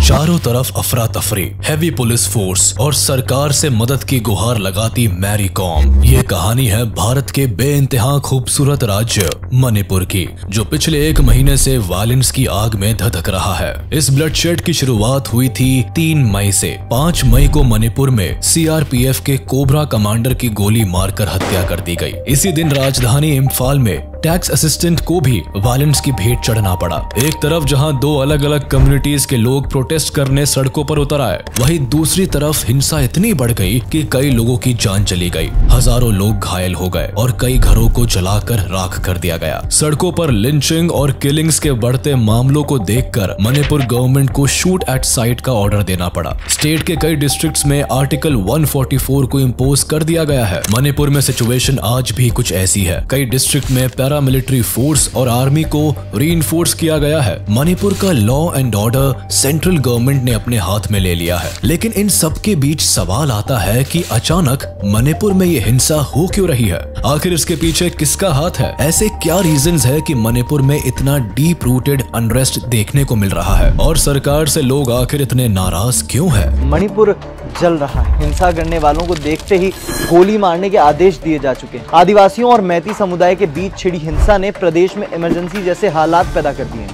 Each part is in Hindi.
चारों तरफ अफरा तफरी, हैवी पुलिस फोर्स और सरकार से मदद की गुहार लगाती मैरी कॉम। ये कहानी है भारत के बेइंतहा खूबसूरत राज्य मणिपुर की, जो पिछले 1 महीने से वायलेंस की आग में धधक रहा है। इस ब्लडशेड की शुरुआत हुई थी 3 मई से। 5 मई को मणिपुर में सीआरपीएफ के कोबरा कमांडर की गोली मारकर हत्या कर दी गई। इसी दिन राजधानी इम्फाल में टैक्स असिस्टेंट को भी वायलेंस की भेंट चढ़ना पड़ा। एक तरफ जहां 2 अलग अलग कम्युनिटीज के लोग प्रोटेस्ट करने सड़कों पर उतर आए, वहीं दूसरी तरफ हिंसा इतनी बढ़ गई कि कई लोगों की जान चली गई, हजारों लोग घायल हो गए और कई घरों को जलाकर राख कर दिया गया। सड़कों पर लिंचिंग और किलिंग्स के बढ़ते मामलों को देखकर मणिपुर गवर्नमेंट को शूट एट साइट का ऑर्डर देना पड़ा। स्टेट के कई डिस्ट्रिक्ट्स में आर्टिकल 144 को इम्पोज कर दिया गया है। मणिपुर में सिचुएशन आज भी कुछ ऐसी है। कई डिस्ट्रिक्ट में पैरामिलिट्री फोर्स और आर्मी को रीइंफोर्स किया गया है। मणिपुर का law and order central government ने अपने हाथ में ले लिया है। लेकिन इन सब के बीच सवाल आता है कि अचानक मणिपुर में ये हिंसा हो क्यों रही है? आखिर इसके पीछे किसका हाथ है? ऐसे क्या रीजंस है कि मणिपुर में इतना डीप रूटेड अनरेस्ट देखने को मिल रहा है? और सरकार से लोग आखिर इतने नाराज क्यों है? मणिपुर जल रहा है। हिंसा करने वालों को देखते ही गोली मारने के आदेश दिए जा चुके हैं। आदिवासियों और मैती समुदाय के बीच छिड़ी हिंसा ने प्रदेश में इमरजेंसी जैसे हालात पैदा कर दिए हैं।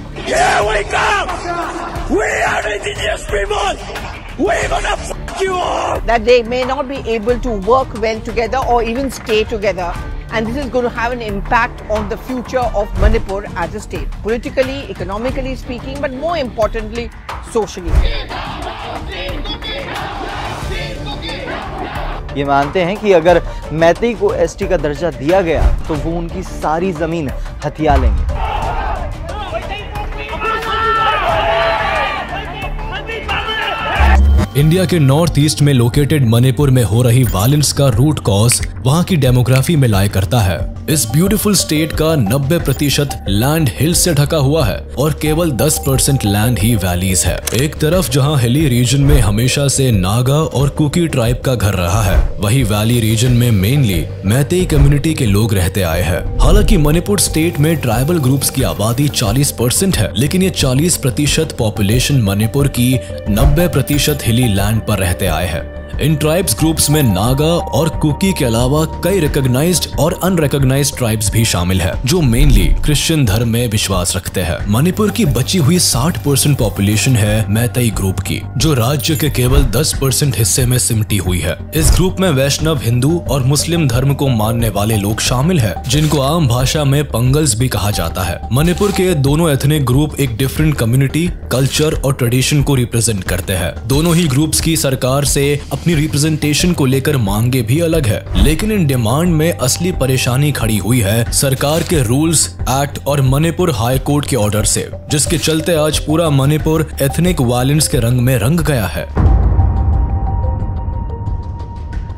That they may not be able to work well together or even stay together, and this is going to have an impact on the future of Manipur as a state, politically, economically speaking, but more importantly, socially. ये मानते हैं कि अगर मैती को एसटी का दर्जा दिया गया तो वो उनकी सारी जमीन हथिया लेंगे। इंडिया के नॉर्थ ईस्ट में लोकेटेड मणिपुर में हो रही वायलेंस का रूट कॉज वहां की डेमोग्राफी में लाई करता है। इस ब्यूटीफुल स्टेट का 90% लैंड हिल्स से ढका हुआ है और केवल 10% लैंड ही वैलीज है। एक तरफ जहां हिली रीजन में हमेशा से नागा और कुकी ट्राइब का घर रहा है, वहीं वैली रीजन में मेनली मैतेई कम्युनिटी के लोग रहते आए हैं। हालांकि मणिपुर स्टेट में ट्राइबल ग्रुप्स की आबादी 40% है, लेकिन ये 40% पॉपुलेशन मणिपुर की 90% हिली लैंड पर रहते आए हैं। इन ट्राइब्स ग्रुप्स में नागा और कुकी के अलावा कई रिकॉग्नाइज्ड और अनरिकॉग्नाइज्ड ट्राइब्स भी शामिल है, जो मेनली क्रिश्चियन धर्म में विश्वास रखते हैं। मणिपुर की बची हुई 60% पॉपुलेशन है मैतेई ग्रुप की, जो राज्य के केवल 10% हिस्से में सिमटी हुई है। इस ग्रुप में वैष्णव, हिंदू और मुस्लिम धर्म को मानने वाले लोग शामिल है, जिनको आम भाषा में पंगल्स भी कहा जाता है। मणिपुर के दोनों एथनिक ग्रुप एक डिफरेंट कम्युनिटी, कल्चर और ट्रेडिशन को रिप्रेजेंट करते हैं। दोनों ही ग्रुप्स की सरकार से अपनी रिप्रेजेंटेशन को लेकर मांगे भी अलग है, लेकिन इन डिमांड में असली परेशानी खड़ी हुई है सरकार के रूल्स, एक्ट और मणिपुर हाई कोर्ट के ऑर्डर से, जिसके चलते आज पूरा मणिपुर एथनिक वायलेंस के रंग में रंग गया है।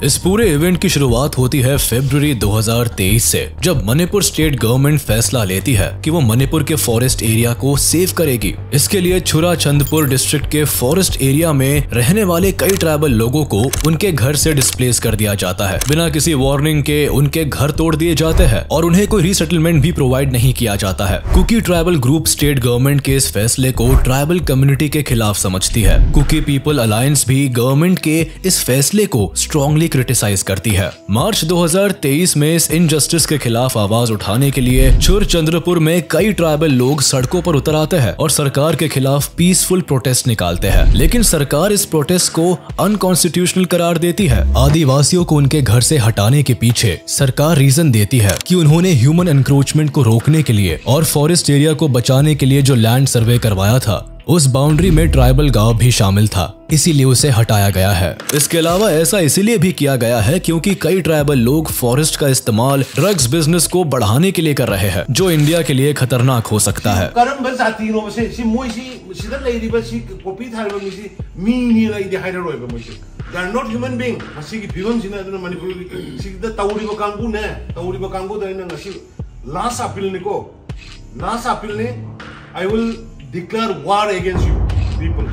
इस पूरे इवेंट की शुरुआत होती है फरवरी 2023 से, जब मणिपुर स्टेट गवर्नमेंट फैसला लेती है कि वो मणिपुर के फॉरेस्ट एरिया को सेव करेगी। इसके लिए छुरा चंदपुर डिस्ट्रिक्ट के फॉरेस्ट एरिया में रहने वाले कई ट्राइबल लोगों को उनके घर से डिस्प्लेस कर दिया जाता है। बिना किसी वार्निंग के उनके घर तोड़ दिए जाते हैं और उन्हें कोई रीसेटलमेंट भी प्रोवाइड नहीं किया जाता है। Kuki tribal group state government के इस फैसले को ट्राइबल कम्युनिटी के खिलाफ समझती है। कुकी पीपल अलायंस भी गवर्नमेंट के इस फैसले को स्ट्रॉन्गली क्रिटिसाइज करती है। मार्च 2023 में इस इनजस्टिस के खिलाफ आवाज उठाने के लिए छुर चंद्रपुर में कई ट्राइबल लोग सड़कों पर उतर आते हैं और सरकार के खिलाफ पीसफुल प्रोटेस्ट निकालते हैं, लेकिन सरकार इस प्रोटेस्ट को अनकॉन्स्टिट्यूशनल करार देती है। आदिवासियों को उनके घर से हटाने के पीछे सरकार रीजन देती है कि उन्होंने ह्यूमन एनक्रोचमेंट को रोकने के लिए और फॉरेस्ट एरिया को बचाने के लिए जो लैंड सर्वे करवाया था, उस बाउंड्री में ट्राइबल गांव भी शामिल था, इसीलिए उसे हटाया गया है। इसके अलावा ऐसा इसीलिए भी किया गया है क्योंकि कई ट्राइबल लोग फॉरेस्ट का इस्तेमाल ड्रग्स बिजनेस को बढ़ाने के लिए कर रहे हैं, जो इंडिया के लिए खतरनाक हो सकता है। Declare war against you, people.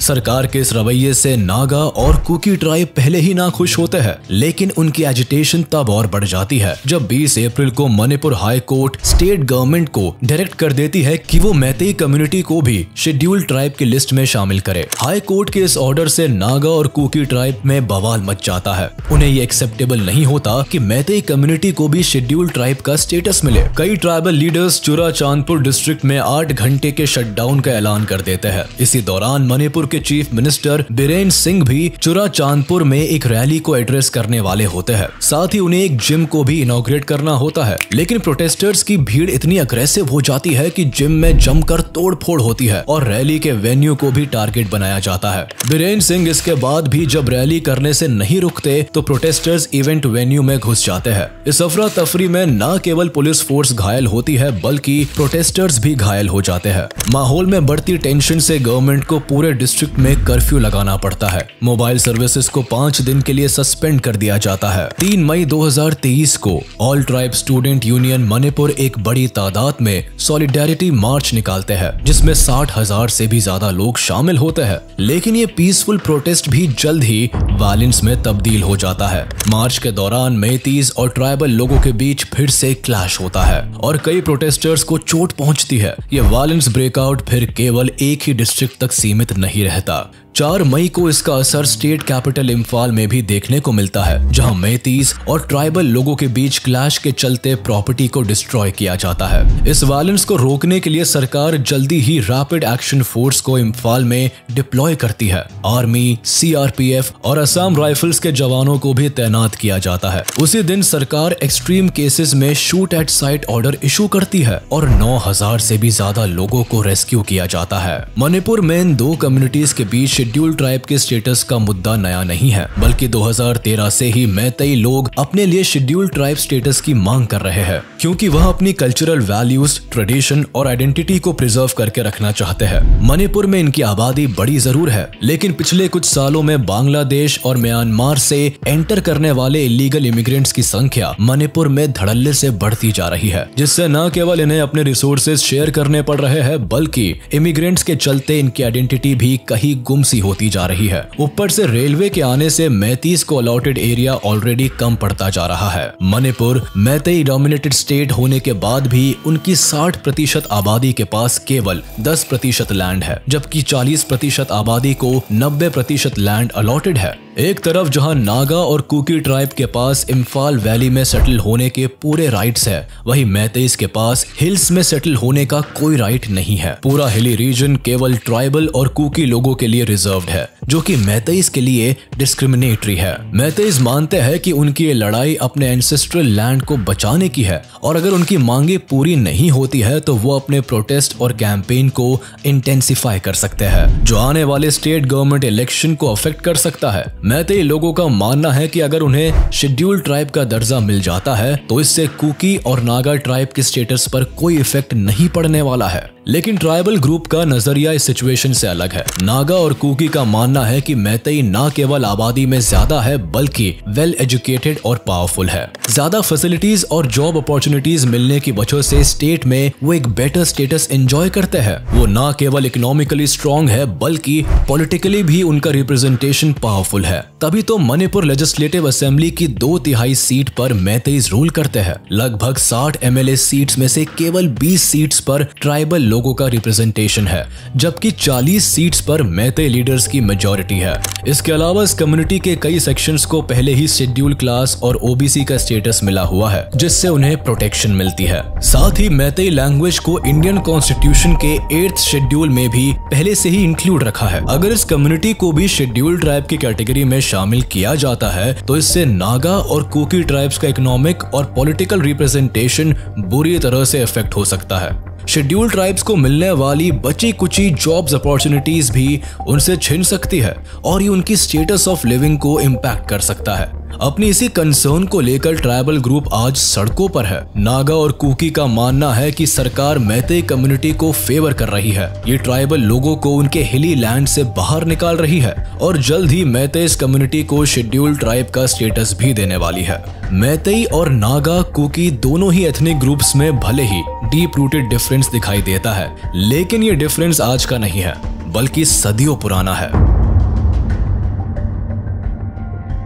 सरकार के इस रवैये से नागा और कुकी ट्राइब पहले ही ना खुश होते हैं, लेकिन उनकी एजिटेशन तब और बढ़ जाती है जब 20 अप्रैल को Manipur high court state government को डायरेक्ट कर देती है कि वो मैतेई कम्युनिटी को भी शेड्यूल्ड ट्राइब की लिस्ट में शामिल करे। हाई कोर्ट के इस ऑर्डर से नागा और कुकी ट्राइब में बवाल मच जाता है। उन्हें ये एक्सेप्टेबल नहीं होता कि मैतेई कम्युनिटी को भी शेड्यूल्ड ट्राइब का स्टेटस मिले। कई ट्राइबल लीडर्स चुराचांदपुर डिस्ट्रिक्ट में 8 घंटे के शटडाउन का ऐलान कर देते हैं। इसी दौरान मणिपुर के चीफ मिनिस्टर बीरेन सिंह भी चुराचांदपुर में एक रैली को एड्रेस करने वाले होते हैं। साथ ही उन्हें एक जिम को भी इनॉग्रेट करना होता है, लेकिन प्रोटेस्टर्स की भीड़ इतनी अग्रेसिव हो जाती है कि जिम में जमकर तोड़फोड़ होती है और रैली के वेन्यू को भी टारगेट बनाया जाता है। बीरेन सिंह इसके बाद भी जब रैली करने से नहीं रुकते तो प्रोटेस्टर्स इवेंट वेन्यू में घुस जाते हैं। इस अफरा तफरी में न केवल पुलिस फोर्स घायल होती है बल्कि प्रोटेस्टर्स भी घायल हो जाते हैं। माहौल में बढ़ती टेंशन से गवर्नमेंट को पूरे डिस्ट्रिक्ट में कर्फ्यू लगाना पड़ता है। मोबाइल सर्विसेज को 5 दिन के लिए सस्पेंड कर दिया जाता है। 3 मई 2023 को all tribe student union Manipur एक बड़ी तादाद में सॉलिडेरिटी मार्च निकालते हैं, जिसमें 60,000 से भी ज्यादा लोग शामिल होते हैं। लेकिन ये पीसफुल प्रोटेस्ट भी जल्द ही वायलेंस में तब्दील हो जाता है। मार्च के दौरान मेतीज और ट्राइबल लोगों के बीच फिर से क्लैश होता है और कई प्रोटेस्टर्स को चोट पहुंचती है। ये वायलेंस ब्रेकआउट फिर केवल एक ही डिस्ट्रिक्ट तक सीमित नहीं रहता। 4 मई को इसका असर स्टेट कैपिटल इम्फाल में भी देखने को मिलता है, जहां मेतीस और ट्राइबल लोगों के बीच क्लैश के चलते प्रॉपर्टी को डिस्ट्रॉय किया जाता है। इस वायलेंस को रोकने के लिए सरकार जल्दी ही रैपिड एक्शन फोर्स को इम्फाल में डिप्लॉय करती है। आर्मी, सीआरपीएफ और असम राइफल्स के जवानों को भी तैनात किया जाता है। उसी दिन सरकार एक्सट्रीम केसेस में shoot at site order issue करती है और 9,000 से भी ज्यादा लोगों को रेस्क्यू किया जाता है। मणिपुर में इन 2 कम्युनिटीज के बीच शेड्यूल्ड ट्राइब के स्टेटस का मुद्दा नया नहीं है, बल्कि 2013 से ही मैतेई लोग अपने लिए शेड्यूल्ड ट्राइब स्टेटस की मांग कर रहे हैं, क्योंकि वह अपनी कल्चरल वैल्यूज, ट्रेडिशन और आइडेंटिटी को प्रिजर्व करके रखना चाहते हैं। मणिपुर में इनकी आबादी बड़ी जरूर है, लेकिन पिछले कुछ सालों में बांग्लादेश और म्यांमार से एंटर करने वाले इलीगल इमिग्रेंट्स की संख्या मणिपुर में धड़ल्ले से बढ़ती जा रही है, जिससे न केवल इन्हें अपने रिसोर्सेज शेयर करने पड़ रहे हैं, बल्कि इमिग्रेंट्स के चलते इनकी आइडेंटिटी भी कहीं गुम सी होती जा रही है। ऊपर से रेलवे के आने से मैतीस को अलॉटेड एरिया ऑलरेडी कम पड़ता जा रहा है। मणिपुर मैतेई डोमिनेटेड स्टेट होने के बाद भी उनकी 60% आबादी के पास केवल 10% लैंड है, जबकि 40% आबादी को 90% लैंड अलॉटेड है। एक तरफ जहां नागा और कुकी ट्राइब के पास इम्फाल वैली में सेटल होने के पूरे राइट्स है, वहीं मैतेइस के पास हिल्स में सेटल होने का कोई राइट नहीं है। पूरा हिली रीजन केवल ट्राइबल और कुकी लोगों के लिए रिजर्व्ड है, जो कि मैतेइस के लिए डिस्क्रिमिनेटरी है। मैतेइस मानते हैं कि उनकी ये लड़ाई अपने एंसेस्ट्रल लैंड को बचाने की है, और अगर उनकी मांगे पूरी नहीं होती है तो वो अपने प्रोटेस्ट और कैंपेन को इंटेंसिफाई कर सकते हैं, जो आने वाले स्टेट गवर्नमेंट इलेक्शन को अफेक्ट कर सकता है। मैतेई लोगों का मानना है कि अगर उन्हें शेड्यूल्ड ट्राइब का दर्जा मिल जाता है तो इससे कुकी और नागा ट्राइब के स्टेटस पर कोई इफेक्ट नहीं पड़ने वाला है। लेकिन ट्राइबल ग्रुप का नजरिया इस सिचुएशन से अलग है। नागा और कुकी का मानना है कि मैतेई ना केवल आबादी में ज्यादा है बल्कि वेल एजुकेटेड और पावरफुल है। ज्यादा फैसिलिटीज और जॉब अपॉर्चुनिटीज मिलने की वजह से स्टेट में वो एक बेटर स्टेटस एंजॉय करते हैं। वो ना केवल इकोनॉमिकली स्ट्रॉन्ग है बल्कि पॉलिटिकली भी उनका रिप्रेजेंटेशन पावरफुल है। तभी तो मणिपुर लेजिस्लेटिव असेंबली की 2/3 सीट पर मैतेइस रूल करते हैं। लगभग 60 MLA सीट्स में से केवल 20 सीट्स पर ट्राइबल लोगों का रिप्रेजेंटेशन है, जबकि 40 सीट्स पर मैतेई लीडर्स की मेजॉरिटी है। इसके अलावा इस कम्युनिटी के कई सेक्शंस को पहले ही शेड्यूल क्लास और ओबीसी का स्टेटस मिला हुआ है, जिससे उन्हें प्रोटेक्शन मिलती है। साथ ही मैतेई लैंग्वेज को इंडियन कॉन्स्टिट्यूशन के 8th शेड्यूल में भी पहले से ही इंक्लूड रखा है। अगर इस कम्युनिटी को भी शेड्यूल ट्राइब की कैटेगरी में शामिल किया जाता है तो इससे नागा और कुकी ट्राइब्स का इकोनॉमिक और पॉलिटिकल रिप्रेजेंटेशन बुरी तरह से इफेक्ट हो सकता है। शेड्यूल ट्राइब्स को मिलने वाली बची कुची जॉब्स अपॉर्चुनिटीज भी उनसे छिन सकती है और ये उनकी स्टेटस ऑफ लिविंग को इम्पैक्ट कर सकता है। अपनी इसी कंसर्न को लेकर ट्राइबल ग्रुप आज सड़कों पर है। नागा और कुकी का मानना है कि सरकार मैतेई कम्युनिटी को फेवर कर रही है। ये ट्राइबल लोगों को उनके हिली लैंड से बाहर निकाल रही है और जल्द ही मैतेइस कम्युनिटी को शेड्यूल ट्राइब का स्टेटस भी देने वाली है। मैतेई और नागा कुकी दोनों ही एथनिक ग्रुप्स में भले ही डीप रूटेड डिफरेंस दिखाई देता है, लेकिन ये डिफरेंस आज का नहीं है बल्कि सदियों पुराना है।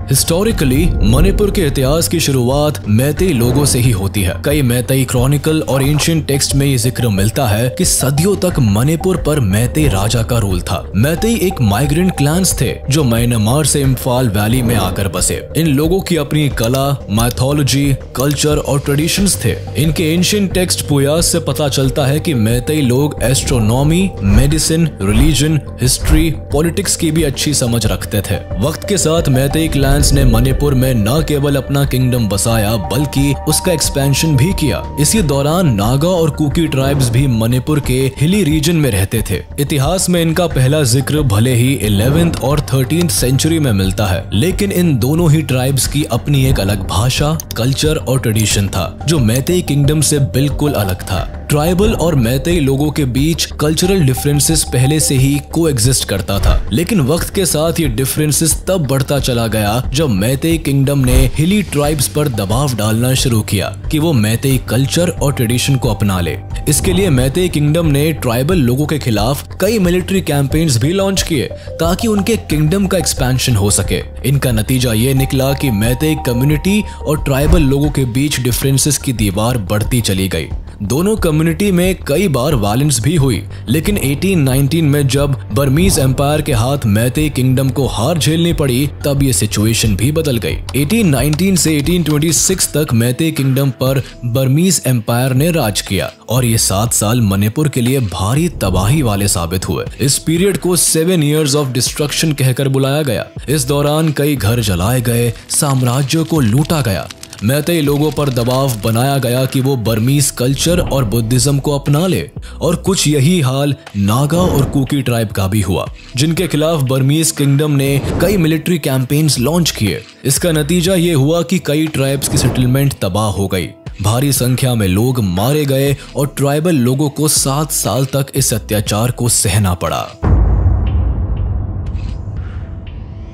हिस्टोरिकली मणिपुर के इतिहास की शुरुआत मैतेई लोगों से ही होती है। कई मैतेई क्रॉनिकल और एंशिएंट टेक्स्ट में ये जिक्र मिलता है कि सदियों तक मणिपुर पर मैतेई राजा का रूल था। मैतेई एक माइग्रेंट क्लैंस थे जो म्यांमार से इम्फाल वैली में आकर बसे। इन लोगों की अपनी कला, माइथोलॉजी, कल्चर और ट्रेडिशंस थे। इनके एंशिएंट टेक्स्ट पुयास से पता चलता है कि मैतेई लोग astronomy, medicine, religion, history, politics की भी अच्छी समझ रखते थे। वक्त के साथ मैतेई ने मणिपुर में न केवल अपना किंगडम बसाया बल्कि उसका एक्सपेंशन भी किया। इसी दौरान नागा और कुकी ट्राइब्स भी मणिपुर के हिली रीजन में रहते थे। इतिहास में इनका पहला जिक्र भले ही 11th और 13th सेंचुरी में मिलता है, लेकिन इन दोनों ही ट्राइब्स की अपनी एक अलग भाषा, कल्चर और ट्रेडिशन था जो मैतेई किंगडम से बिल्कुल अलग था। ट्राइबल और मैतेई लोगों के बीच कल्चरल डिफरेंसेस पहले से ही कोएग्जिस्ट करता था, लेकिन वक्त के साथ ये डिफरेंसेस तब बढ़ता चला गया जब मैतेई किंगडम ने हिली ट्राइब्स पर दबाव डालना शुरू किया कि वो मैतेई कल्चर और ट्रेडिशन को अपना ले। इसके लिए मैतेई किंगडम ने ट्राइबल लोगों के खिलाफ कई मिलिट्री कैंपेन्स भी लॉन्च किए ताकि उनके किंगडम का एक्सपेंशन हो सके। इनका नतीजा ये निकला कि मैतेई कम्युनिटी और ट्राइबल लोगों के बीच डिफरेंसेस की दीवार बढ़ती चली गई। दोनों कम्युनिटी में कई बार वायलेंस भी हुई, लेकिन 1819 में जब बर्मीज एम्पायर के हाथ मैतेई किंगडम को हार झेलनी पड़ी तब ये सिचुएशन भी बदल गई। 1819 से 1826 तक मैतेई किंगडम पर बर्मीज एम्पायर ने राज किया और ये 7 साल मणिपुर के लिए भारी तबाही वाले साबित हुए। इस पीरियड को 7 years ऑफ डिस्ट्रक्शन कहकर बुलाया गया। इस दौरान कई घर जलाए गए, साम्राज्यों को लूटा गया। मैतेई लोगों पर दबाव बनाया गया कि वो बर्मीज कल्चर और बुद्धिज्म को अपना ले, और कुछ यही हाल नागा और कुकी ट्राइब का भी हुआ, जिनके खिलाफ बर्मीज किंगडम ने कई मिलिट्री कैंपेन्स लॉन्च किए। इसका नतीजा ये हुआ कि कई ट्राइब्स की सेटलमेंट तबाह हो गई, भारी संख्या में लोग मारे गए और ट्राइबल लोगों को 7 साल तक इस अत्याचार को सहना पड़ा।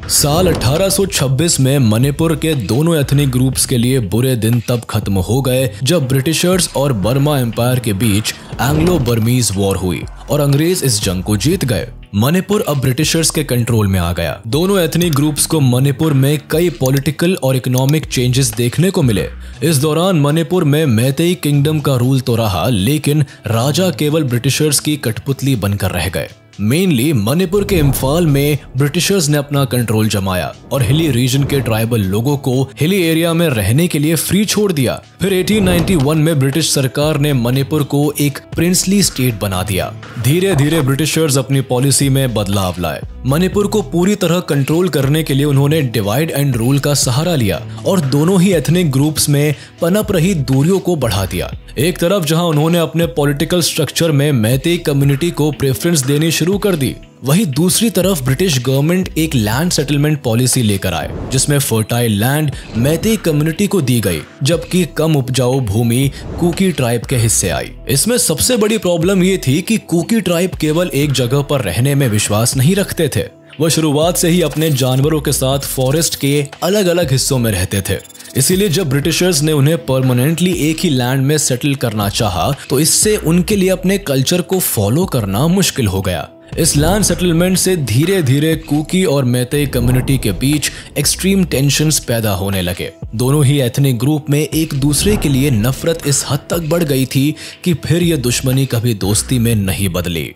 साल 1826 में मणिपुर के दोनों एथनिक ग्रुप्स के लिए बुरे दिन तब खत्म हो गए जब ब्रिटिशर्स और बर्मा एम्पायर के बीच एंग्लो बर्मीज वॉर हुई और अंग्रेज इस जंग को जीत गए। मणिपुर अब ब्रिटिशर्स के कंट्रोल में आ गया। दोनों एथनिक ग्रुप्स को मणिपुर में कई पॉलिटिकल और इकोनॉमिक चेंजेस देखने को मिले। इस दौरान मणिपुर में मैतेई किंगडम का रूल तो रहा, लेकिन राजा केवल ब्रिटिशर्स की कठपुतली बनकर रह गए। मेनली मणिपुर के इम्फाल में ब्रिटिशर्स ने अपना कंट्रोल जमाया और हिली रीजन के ट्राइबल लोगों को हिली एरिया में रहने के लिए फ्री छोड़ दिया। फिर 1891 में ब्रिटिश सरकार ने मणिपुर को एक प्रिंसली स्टेट बना दिया। धीरे धीरे ब्रिटिशर्स अपनी पॉलिसी में बदलाव लाए। मणिपुर को पूरी तरह कंट्रोल करने के लिए उन्होंने डिवाइड एंड रूल का सहारा लिया और दोनों ही एथनिक ग्रुप्स में पनप रही दूरियों को बढ़ा दिया। एक तरफ जहां उन्होंने अपने पॉलिटिकल स्ट्रक्चर में मैतेई कम्युनिटी को प्रेफरेंस देनी शुरू कर दी, वहीं दूसरी तरफ ब्रिटिश गवर्नमेंट एक लैंड सेटलमेंट पॉलिसी लेकर आए जिसमें फर्टाइल लैंड मैतेई कम्युनिटी को दी गई, जबकि कम उपजाऊ भूमि कुकी ट्राइब के हिस्से आई। इसमें सबसे बड़ी प्रॉब्लम ये थी कि कुकी ट्राइब केवल एक जगह पर रहने में विश्वास नहीं रखते थे। वह शुरुआत से ही अपने जानवरों के साथ फॉरेस्ट के अलग अलग हिस्सों में रहते थे। इसीलिए जब ब्रिटिशर्स ने उन्हें परमानेंटली एक ही लैंड में सेटल करना चाहा तो इससे उनके लिए अपने कल्चर को फॉलो करना मुश्किल हो गया। इस लैंड सेटलमेंट से धीरे धीरे कुकी और मैतेई कम्युनिटी के बीच एक्सट्रीम टेंशन्स पैदा होने लगे। दोनों ही एथनिक ग्रुप में एक दूसरे के लिए नफरत इस हद तक बढ़ गई थी कि फिर यह दुश्मनी कभी दोस्ती में नहीं बदली।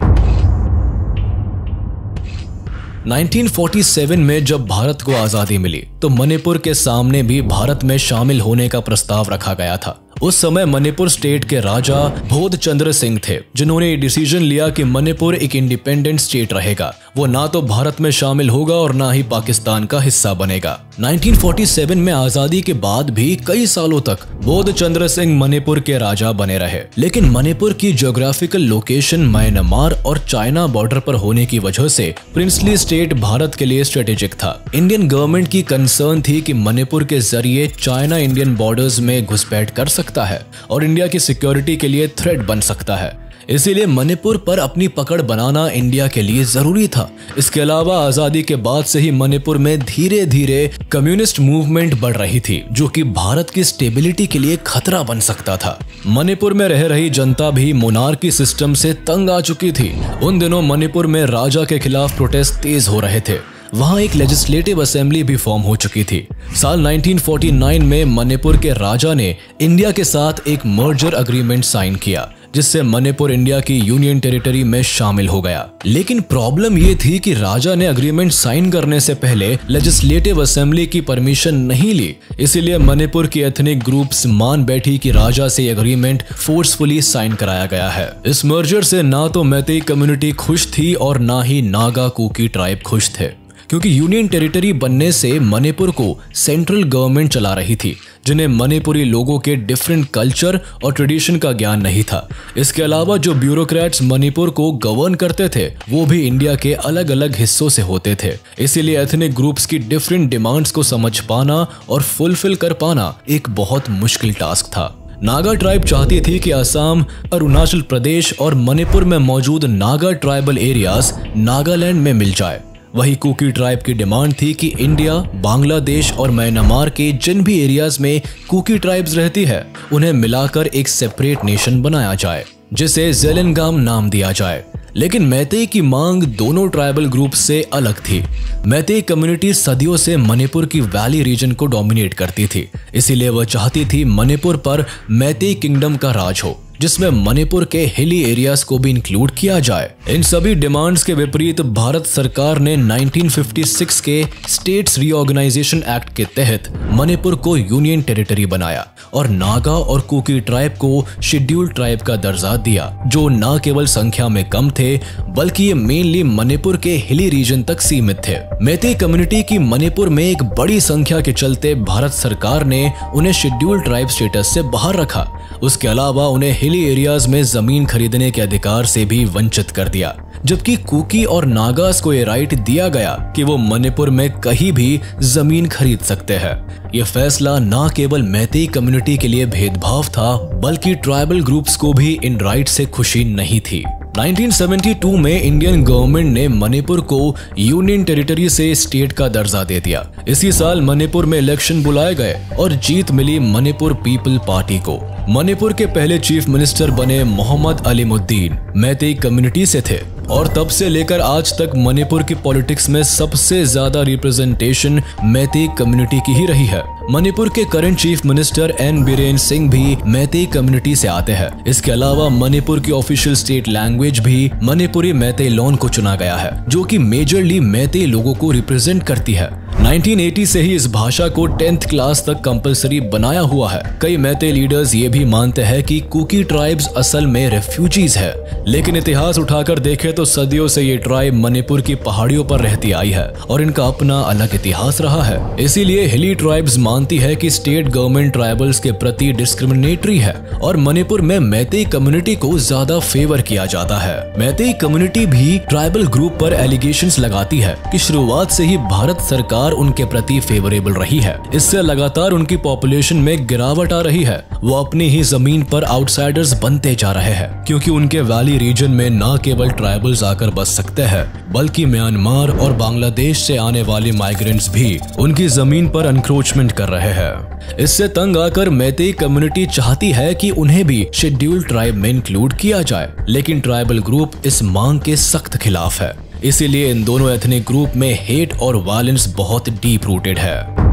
1947 में जब भारत को आजादी मिली तो मणिपुर के सामने भी भारत में शामिल होने का प्रस्ताव रखा गया था। उस समय मणिपुर स्टेट के राजा बोधचंद्र सिंह थे जिन्होंने ये डिसीजन लिया कि मणिपुर एक इंडिपेंडेंट स्टेट रहेगा। वो ना तो भारत में शामिल होगा और ना ही पाकिस्तान का हिस्सा बनेगा। 1947 में आजादी के बाद भी कई सालों तक बोधचंद्र सिंह मणिपुर के राजा बने रहे, लेकिन मणिपुर की ज्योग्राफिकल लोकेशन म्यांमार और चाइना बॉर्डर पर होने की वजह से प्रिंसली स्टेट भारत के लिए स्ट्रेटेजिक था। इंडियन गवर्नमेंट की कंसर्न थी कि मणिपुर के जरिए चाइना इंडियन बॉर्डर्स में घुसपैठ कर सकता है और इंडिया की सिक्योरिटी के लिए थ्रेट बन सकता है। इसीलिए मणिपुर पर अपनी पकड़ बनाना इंडिया के लिए जरूरी था। इसके अलावा आजादी के बाद से ही मणिपुर में धीरे धीरे कम्युनिस्ट मूवमेंट बढ़ रही थी, जो कि भारत की स्टेबिलिटी के लिए खतरा बन सकता था। मणिपुर में रह रही जनता भी मोनार्की सिस्टम से तंग आ चुकी थी। उन दिनों मणिपुर में राजा के खिलाफ प्रोटेस्ट तेज हो रहे थे। वहां एक लेजिस्लेटिव असेंबली भी फॉर्म हो चुकी थी। साल 1949 में मणिपुर के राजा ने इंडिया के साथ एक मर्जर अग्रीमेंट साइन किया, जिससे मणिपुर इंडिया की यूनियन टेरिटरी में शामिल हो गया। लेकिन प्रॉब्लम ये थी कि राजा ने अग्रीमेंट साइन करने से पहले लेजिस्लेटिव असेंबली की परमिशन नहीं ली। इसीलिए मणिपुर की एथनिक ग्रुप्स मान बैठी कि राजा से एग्रीमेंट फोर्सफुली साइन कराया गया है। इस मर्जर से ना तो मैतेई कम्युनिटी खुश थी और ना ही नागा कुकी ट्राइब खुश थे, क्योंकि यूनियन टेरिटरी बनने से मणिपुर को सेंट्रल गवर्नमेंट चला रही थी, जिन्हें मणिपुरी लोगों के डिफरेंट कल्चर और ट्रेडिशन का ज्ञान नहीं था। इसके अलावा जो ब्यूरोक्रेट्स मणिपुर को गवर्न करते थे वो भी इंडिया के अलग अलग हिस्सों से होते थे। इसीलिए एथनिक ग्रुप्स की डिफरेंट डिमांड्स को समझ पाना और फुलफिल कर पाना एक बहुत मुश्किल टास्क था। नागा ट्राइब चाहती थी कि असम, अरुणाचल प्रदेश और मणिपुर में मौजूद नागा ट्राइबल एरियाज नागालैंड में मिल जाए। वही कुकी ट्राइब की डिमांड थी कि इंडिया, बांग्लादेश और म्यांमार के जिन भी एरियाज में कुकी ट्राइब्स रहती है उन्हें मिलाकर एक सेपरेट नेशन बनाया जाए, जिसे ज़ेलेंगाम नाम दिया जाए। लेकिन मैतेई की मांग दोनों ट्राइबल ग्रुप से अलग थी। मैतेई कम्युनिटी सदियों से मणिपुर की वैली रीजन को डोमिनेट करती थी, इसीलिए वह चाहती थी मणिपुर पर मैतेई किंगडम का राज हो, जिसमें मणिपुर के हिली एरियाज को भी इंक्लूड किया जाए। इन सभी डिमांड्स के विपरीत भारत सरकार ने 1956 के स्टेट्स रीऑर्गेनाइजेशन एक्ट के तहत मणिपुर को यूनियन टेरिटरी बनाया और नागा और कुकी ट्राइब को शेड्यूल्ड ट्राइब का दर्जा दिया, जो न केवल संख्या में कम थे बल्कि ये मेनली मणिपुर के हिली रीजन तक सीमित थे। मैतेई कम्युनिटी की मणिपुर में एक बड़ी संख्या के चलते भारत सरकार ने उन्हें शेड्यूल्ड ट्राइब स्टेटस से बाहर रखा। उसके अलावा उन्हें हिली एरियाज में जमीन खरीदने के अधिकार से भी वंचित कर दिया, जबकि कुकी और नागास को ये राइट दिया गया कि वो मणिपुर में कहीं भी जमीन खरीद सकते हैं। ये फैसला न केवल मैतेई कम्युनिटी के लिए भेदभाव था बल्कि ट्राइबल ग्रुप्स को भी इन राइट से खुशी नहीं थी। 1972 में इंडियन गवर्नमेंट ने मणिपुर को यूनियन टेरिटरी से स्टेट का दर्जा दे दिया। इसी साल मणिपुर में इलेक्शन बुलाए गए और जीत मिली मणिपुर पीपल पार्टी को। मणिपुर के पहले चीफ मिनिस्टर बने मोहम्मद अलीमुद्दीन मैतेई कम्युनिटी से थे और तब से लेकर आज तक मणिपुर की पॉलिटिक्स में सबसे ज्यादा रिप्रेजेंटेशन मैतेई कम्युनिटी की ही रही है। मणिपुर के current chief minister N Biren Singh भी मैतेई कम्युनिटी से आते हैं। इसके अलावा मणिपुर की ऑफिशियल स्टेट लैंग्वेज भी मणिपुरी मैतेई लॉन को चुना गया है, जो कि मेजरली मैतेई लोगों को रिप्रेजेंट करती है। 1980 से ही इस भाषा को 10th क्लास तक कंपलसरी बनाया हुआ है। कई मैतेई लीडर्स ये भी मानते हैं कि कुकी ट्राइब्स असल में रेफ्यूजीज है, लेकिन इतिहास उठाकर देखें तो सदियों से ये ट्राइब मणिपुर की पहाड़ियों पर रहती आई है और इनका अपना अलग इतिहास रहा है। इसीलिए हिली ट्राइब्स मानती है कि स्टेट गवर्नमेंट ट्राइबल्स के प्रति डिस्क्रिमिनेटरी है और मणिपुर में मैतेई कम्युनिटी को ज्यादा फेवर किया जाता है। मैतेई कम्युनिटी भी ट्राइबल ग्रुप पर एलिगेशंस लगाती है कि शुरुआत से ही भारत सरकार उनके प्रति फेवरेबल रही है। इससे लगातार उनकी पॉपुलेशन में गिरावट आ रही है। वो अपनी ही जमीन पर आउटसाइडर्स बनते जा रहे हैं, क्योंकि उनके वैली रीजन में न केवल ट्राइबल्स आकर बस सकते हैं बल्कि म्यांमार और बांग्लादेश से आने वाले माइग्रेंट्स भी उनकी जमीन पर एनक्रोचमेंट कर रहे हैं। इससे तंग आकर मैतेई कम्युनिटी चाहती है कि उन्हें भी शेड्यूल्ड ट्राइब में इंक्लूड किया जाए, लेकिन ट्राइबल ग्रुप इस मांग के सख्त खिलाफ है। इसीलिए इन दोनों एथनिक ग्रुप में हेट और वायलेंस बहुत डीप रूटेड है।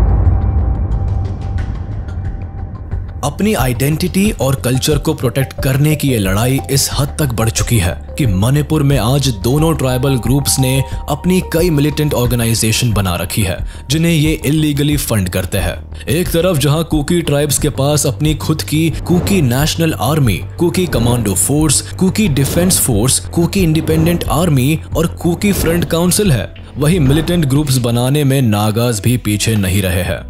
अपनी आइडेंटिटी और कल्चर को प्रोटेक्ट करने की ये लड़ाई इस हद तक बढ़ चुकी है कि मणिपुर में आज दोनों ट्राइबल ग्रुप्स ने अपनी कई मिलिटेंट ऑर्गेनाइजेशन बना रखी है, जिन्हें ये इलीगली फंड करते हैं। एक तरफ जहां कुकी ट्राइब्स के पास अपनी खुद की Kuki national army, Kuki commando force, Kuki defence force, Kuki independent army और कुकी फ्रंट काउंसिल है, वही मिलिटेंट ग्रुप्स बनाने में नागाज भी पीछे नहीं रहे हैं।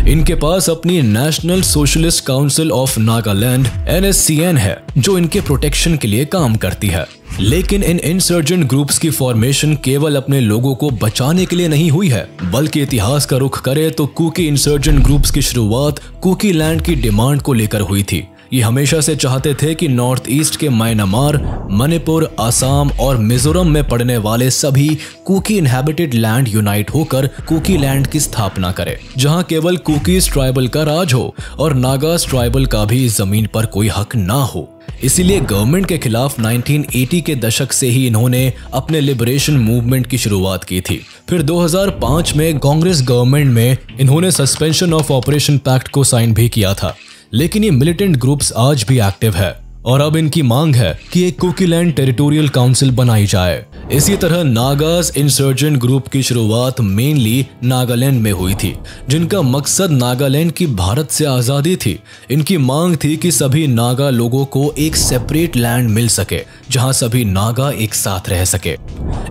इनके पास अपनी national socialist council of Nagaland NSCN है, जो इनके प्रोटेक्शन के लिए काम करती है। लेकिन इन इंसर्जेंट ग्रुप्स की फॉर्मेशन केवल अपने लोगों को बचाने के लिए नहीं हुई है, बल्कि इतिहास का रुख करे तो कुकी इंसर्जेंट ग्रुप्स की शुरुआत कुकी लैंड की डिमांड को लेकर हुई थी। ये हमेशा से चाहते थे कि नॉर्थ ईस्ट के म्यांमार, मणिपुर, असम और मिजोरम में पड़ने वाले सभी कुकी इनहैबिटेड लैंड यूनाइट होकर कुकी लैंड की स्थापना करे, जहां केवल कुकीज ट्राइबल का राज हो और नागास ट्राइबल का भी इस जमीन पर कोई हक ना हो। इसीलिए गवर्नमेंट के खिलाफ 1980 के दशक से ही इन्होंने अपने लिबरेशन मूवमेंट की शुरुआत की थी। फिर 2005 में कांग्रेस गवर्नमेंट में इन्होंने सस्पेंशन ऑफ ऑपरेशन पैक्ट को साइन भी किया था, लेकिन ये मिलिटेंट ग्रुप्स आज भी एक्टिव है और अब इनकी मांग है कि एक कुकीलैंड टेरिटोरियल काउंसिल बनाई जाए। इसी तरह नागास इंसर्जेंट ग्रुप की शुरुआत मेनली नागालैंड में हुई थी, जिनका मकसद नागालैंड की भारत से आज़ादी थी। इनकी मांग थी कि सभी नागा लोगों को एक सेपरेट लैंड मिल सके, जहां सभी नागा एक साथ रह सके।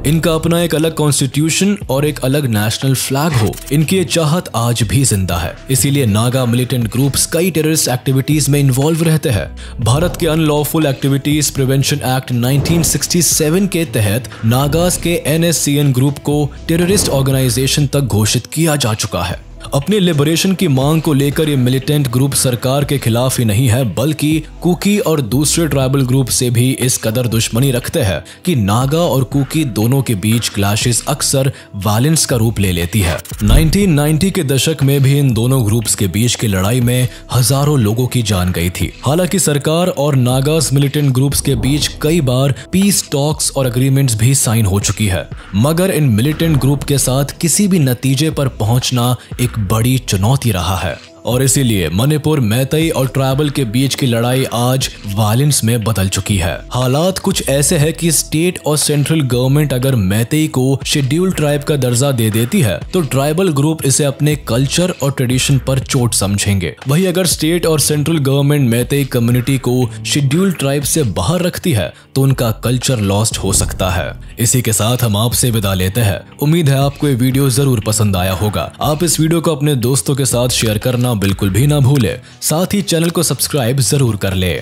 इनका अपना एक अलग कॉन्स्टिट्यूशन और एक अलग नेशनल फ्लैग हो। इनकी ये चाहत आज भी जिंदा है। इसीलिए नागा मिलिटेंट ग्रुप्स कई टेररिस्ट एक्टिविटीज में इन्वॉल्व रहते हैं। भारत के अनलॉफुल एक्टिविटीज प्रिवेंशन एक्ट 1967 के तहत नागास के NSCN ग्रुप को टेररिस्ट ऑर्गेनाइजेशन तक घोषित किया जा चुका है। अपने लिबरेशन की मांग को लेकर ये मिलिटेंट ग्रुप सरकार के खिलाफ ही नहीं है, बल्कि कुकी और दूसरे ट्राइबल ग्रुप से भी इस कदर दुश्मनी रखते हैं कि नागा और कुकी दोनों के बीच क्लैशेस अक्सर वायलेंस का रूप ले लेती है। 1990 के दशक में भी इन दोनों ग्रुप्स के बीच की लड़ाई में हजारों लोगों की जान गई थी। हालांकि सरकार और नागास मिलिटेंट ग्रुप्स के बीच कई बार पीस टॉक्स और एग्रीमेंट्स भी साइन हो चुकी है, मगर इन मिलिटेंट ग्रुप के साथ किसी भी नतीजे पर पहुंचना एक बड़ी चुनौती रहा है और इसीलिए मणिपुर, मैतेई और ट्राइबल के बीच की लड़ाई आज वायलेंस में बदल चुकी है। हालात कुछ ऐसे हैं कि स्टेट और सेंट्रल गवर्नमेंट अगर मैतेई को शेड्यूल्ड ट्राइब का दर्जा दे देती है तो ट्राइबल ग्रुप इसे अपने कल्चर और ट्रेडिशन पर चोट समझेंगे। वहीं अगर स्टेट और सेंट्रल गवर्नमेंट मैतेई कम्युनिटी को शेड्यूल्ड ट्राइब से बाहर रखती है तो उनका कल्चर लॉस्ट हो सकता है। इसी के साथ हम आपसे विदा लेते हैं। उम्मीद है आपको ये वीडियो जरूर पसंद आया होगा। आप इस वीडियो को अपने दोस्तों के साथ शेयर करना बिल्कुल भी ना भूले। साथ ही चैनल को सब्सक्राइब जरूर कर ले।